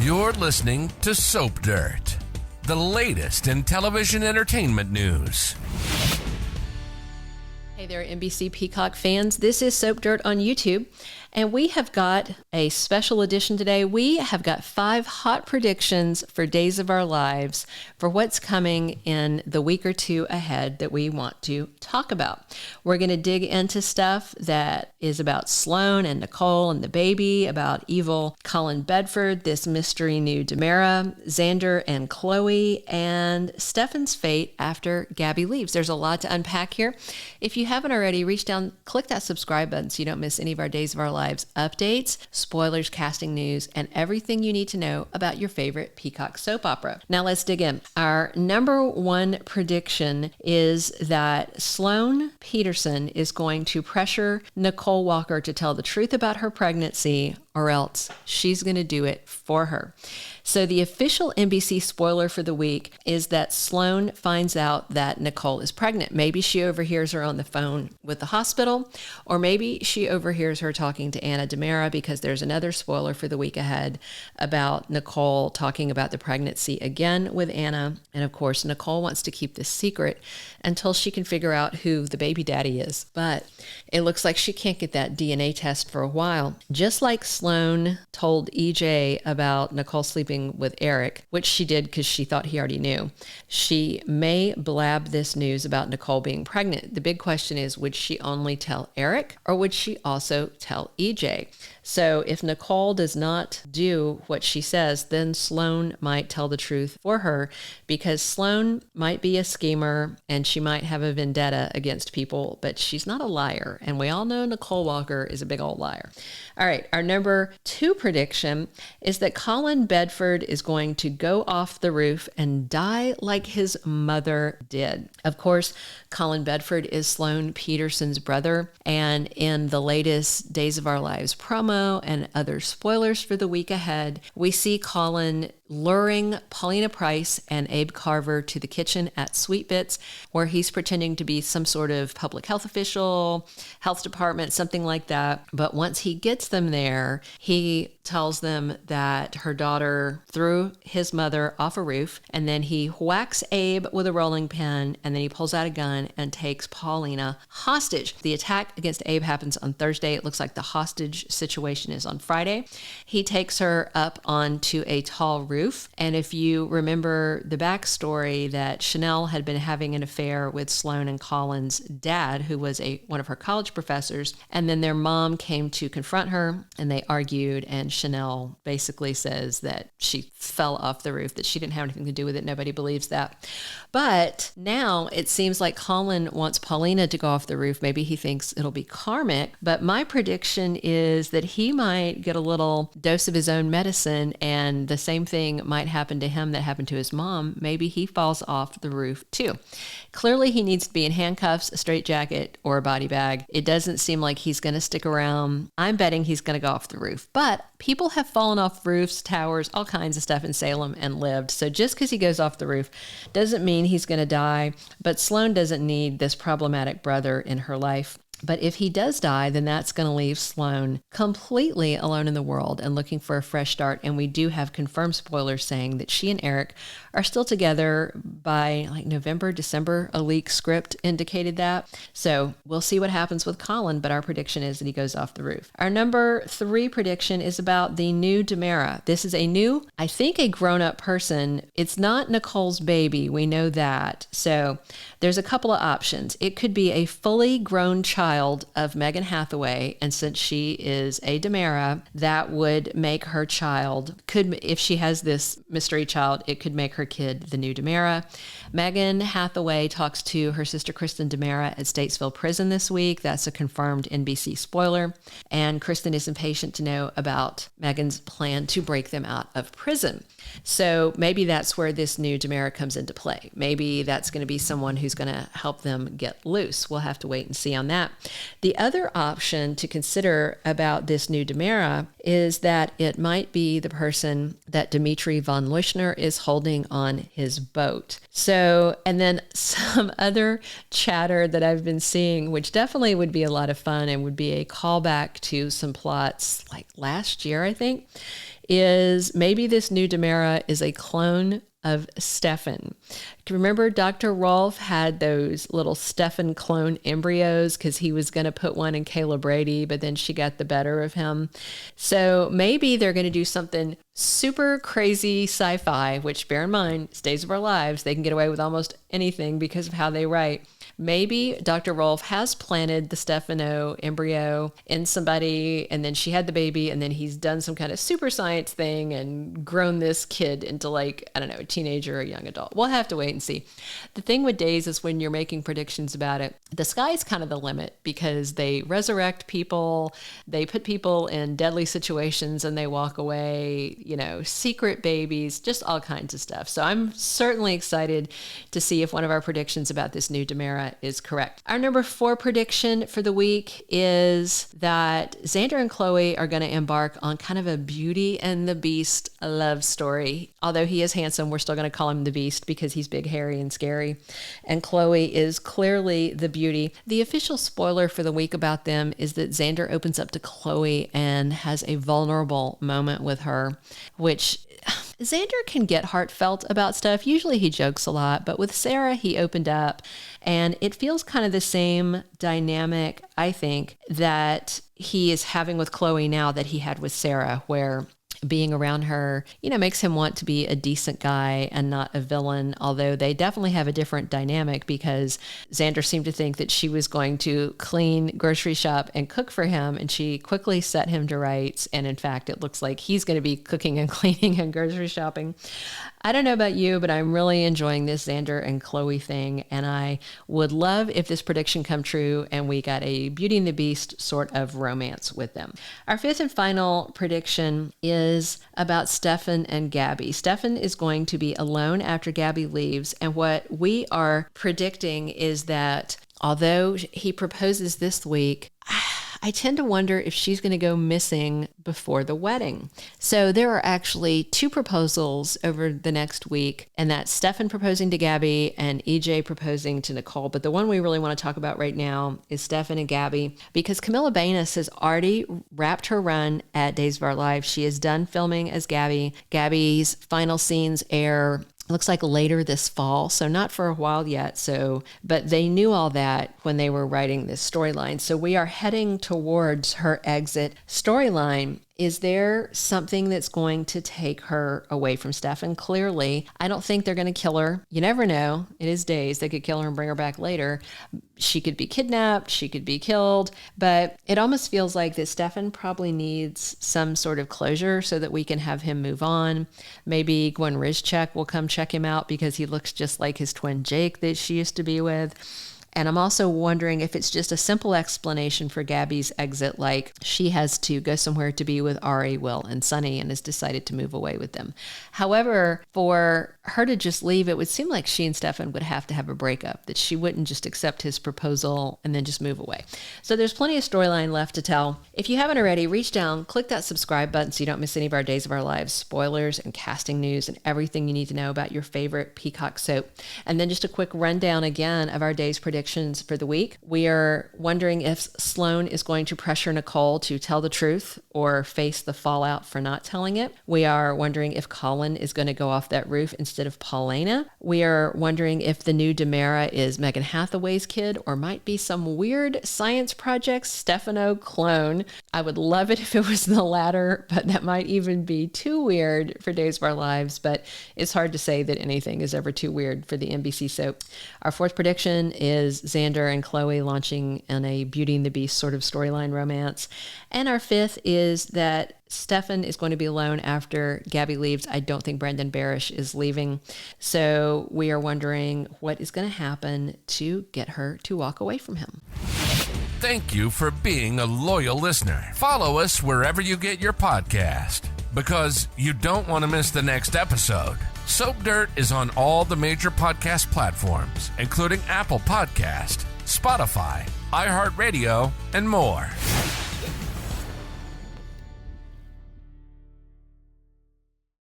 You're listening to Soap Dirt, the latest in television entertainment news. Hey there, NBC Peacock fans. This is Soap Dirt on YouTube, and we have got a special edition today. We have got 5 hot predictions for Days of Our Lives for what's coming in the week or two ahead that we want to talk about. We're going to dig into stuff that is about Sloan and Nicole and the baby, about evil Colin Bedford, this mystery new DiMera, Xander and Chloe, and Stefan's fate after Gabi leaves. There's a lot to unpack here. If you haven't already, reach down, click that subscribe button so you don't miss any of our Days of Our Lives updates, spoilers, casting news, and everything you need to know about your favorite Peacock soap opera. Now let's dig in. Our number one prediction is that Sloan Petersen is going to pressure Nicole Walker to tell the truth about her pregnancy, or else she's going to do it for her. So the official NBC spoiler for the week is that Sloan finds out that Nicole is pregnant. Maybe she overhears her on the phone with the hospital, or maybe she overhears her talking to Anna DiMera, because there's another spoiler for the week ahead about Nicole talking about the pregnancy again with Anna. And of course, Nicole wants to keep this secret until she can figure out who the baby daddy is. But it looks like she can't get that DNA test for a while. Just like Sloan told EJ about Nicole sleeping with Eric, which she did because she thought he already knew, she may blab this news about Nicole being pregnant. The big question is, would she only tell Eric, or would she also tell EJ? So if Nicole does not do what she says, then Sloan might tell the truth for her, because Sloan might be a schemer and she might have a vendetta against people, but she's not a liar. And we all know Nicole Walker is a big old liar. All right, our number 2 prediction is that Colin Bedford is going to go off the roof and die like his mother did. Of course, Colin Bedford is Sloan Petersen's brother, and in the latest Days of Our Lives promo and other spoilers for the week ahead, we see Colin luring Paulina Price and Abe Carver to the kitchen at Sweet Bits, where he's pretending to be some sort of public health official, health department, something like that. But once he gets them there, he tells them that her daughter threw his mother off a roof, and then he whacks Abe with a rolling pin, and then he pulls out a gun and takes Paulina hostage. The attack against Abe happens on Thursday. It looks like the hostage situation is on Friday. He takes her up onto a tall roof, and if you remember the backstory, that Chanel had been having an affair with Sloan and Colin's dad, who was one of her college professors, and then their mom came to confront her, and they argued, and Chanel basically says that she fell off the roof, that she didn't have anything to do with it. Nobody believes that. But now it seems like Colin wants Paulina to go off the roof. Maybe he thinks it'll be karmic, but my prediction is that he might get a little dose of his own medicine, and the same thing might happen to him that happened to his mom. Maybe he falls off the roof too. Clearly he needs to be in handcuffs, a straitjacket, or a body bag. It doesn't seem like he's going to stick around. I'm betting he's going to go off the roof, but people have fallen off roofs, towers, all kinds of stuff in Salem and lived. So just because he goes off the roof doesn't mean he's going to die. But Sloan doesn't need this problematic brother in her life. But if he does die, then that's going to leave Sloan completely alone in the world and looking for a fresh start. And we do have confirmed spoilers saying that she and Eric are still together by like November, December. A leaked script indicated that. So we'll see what happens with Colin, but our prediction is that he goes off the roof. Our number 3 prediction is about the new DiMera. This is a new, I think, a grown-up person. It's not Nicole's baby. We know that. So there's a couple of options. It could be a fully grown child of Megan Hathaway, and since she is a DiMera, that would make her child, if she has this mystery child, it could make her kid the new DiMera. Megan Hathaway talks to her sister Kristen DiMera at Statesville Prison this week. That's a confirmed NBC spoiler. And Kristen is impatient to know about Megan's plan to break them out of prison. So maybe that's where this new DiMera comes into play. Maybe that's going to be someone who's going to help them get loose. We'll have to wait and see on that. The other option to consider about this new DiMera is that it might be the person that Dimitri von Leuschner is holding on his boat. So, and then some other chatter that I've been seeing, which definitely would be a lot of fun and would be a callback to some plots like last year, I think, is maybe this new DiMera is a clone of Stefan. Remember Dr. Rolf had those little Stefan clone embryos because he was going to put one in Kayla Brady, but then she got the better of him. So maybe they're going to do something super crazy sci-fi, which bear in mind, it's Days of Our Lives. They can get away with almost anything because of how they write. Maybe Dr. Rolf has planted the Stefano embryo in somebody, and then she had the baby, and then he's done some kind of super science thing and grown this kid into, like, I don't know, a teenager or a young adult. We'll have to wait and see. The thing with Days is when you're making predictions about it, the sky is kind of the limit because they resurrect people, they put people in deadly situations, and they walk away, you know, secret babies, just all kinds of stuff. So I'm certainly excited to see if one of our predictions about this new DiMera is correct. Our number 4 prediction for the week is that Xander and Chloe are going to embark on kind of a Beauty and the Beast love story. Although he is handsome, we're still going to call him the Beast because he's big, hairy, and scary. And Chloe is clearly the beauty. The official spoiler for the week about them is that Xander opens up to Chloe and has a vulnerable moment with her, which Xander can get heartfelt about stuff. Usually he jokes a lot, but with Sarah, he opened up, and it feels kind of the same dynamic, I think, that he is having with Chloe now that he had with Sarah, where being around her, you know, makes him want to be a decent guy and not a villain, although they definitely have a different dynamic because Xander seemed to think that she was going to clean, grocery shop, and cook for him, and she quickly set him to rights, and in fact, it looks like he's going to be cooking and cleaning and grocery shopping. I don't know about you, but I'm really enjoying this Xander and Chloe thing, and I would love if this prediction come true and we got a Beauty and the Beast sort of romance with them. Our 5th and final prediction is about Stefan and Gabby. Stefan is going to be alone after Gabby leaves, and what we are predicting is that although he proposes this week, I tend to wonder if she's going to go missing before the wedding. So there are actually 2 proposals over the next week, and that's Stefan proposing to Gabby and EJ proposing to Nicole. But the one we really want to talk about right now is Stefan and Gabby, because Camilla Banus has already wrapped her run at Days of Our Lives. She is done filming as Gabby. Gabby's final scenes air looks like later this fall, so not for a while yet. But they knew all that when they were writing this storyline. So we are heading towards her exit storyline. Is there something that's going to take her away from Stefan? Clearly, I don't think they're going to kill her. You never know. It is Days. They could kill her and bring her back later. She could be kidnapped. She could be killed. But it almost feels like that Stefan probably needs some sort of closure so that we can have him move on. Maybe Gwen Rizchek will come check him out because he looks just like his twin Jake that she used to be with. And I'm also wondering if it's just a simple explanation for Gabby's exit, like she has to go somewhere to be with Ari, Will, and Sunny and has decided to move away with them. However, for her to just leave, it would seem like she and Stefan would have to have a breakup, that she wouldn't just accept his proposal and then just move away. So there's plenty of storyline left to tell. If you haven't already, reach down, click that subscribe button so you don't miss any of our Days of Our Lives spoilers and casting news and everything you need to know about your favorite Peacock soap. And then just a quick rundown again of our day's predictions for the week. We are wondering if Sloan is going to pressure Nicole to tell the truth or face the fallout for not telling it. We are wondering if Colin is going to go off that roof instead of Paulina. We are wondering if the new DiMera is Megan Hathaway's kid or might be some weird science project Stefano clone. I would love it if it was the latter, but that might even be too weird for Days of Our Lives, but it's hard to say that anything is ever too weird for the NBC soap. Our 4th prediction is Xander and Chloe launching in a Beauty and the Beast sort of storyline romance. And our 5th is that Stefan is going to be alone after Gabby leaves. I don't think Brendan Barish is leaving. So we are wondering what is going to happen to get her to walk away from him. Thank you for being a loyal listener. Follow us wherever you get your podcast, because you don't want to miss the next episode. Soap Dirt is on all the major podcast platforms, including Apple Podcast, Spotify, iHeartRadio, and more.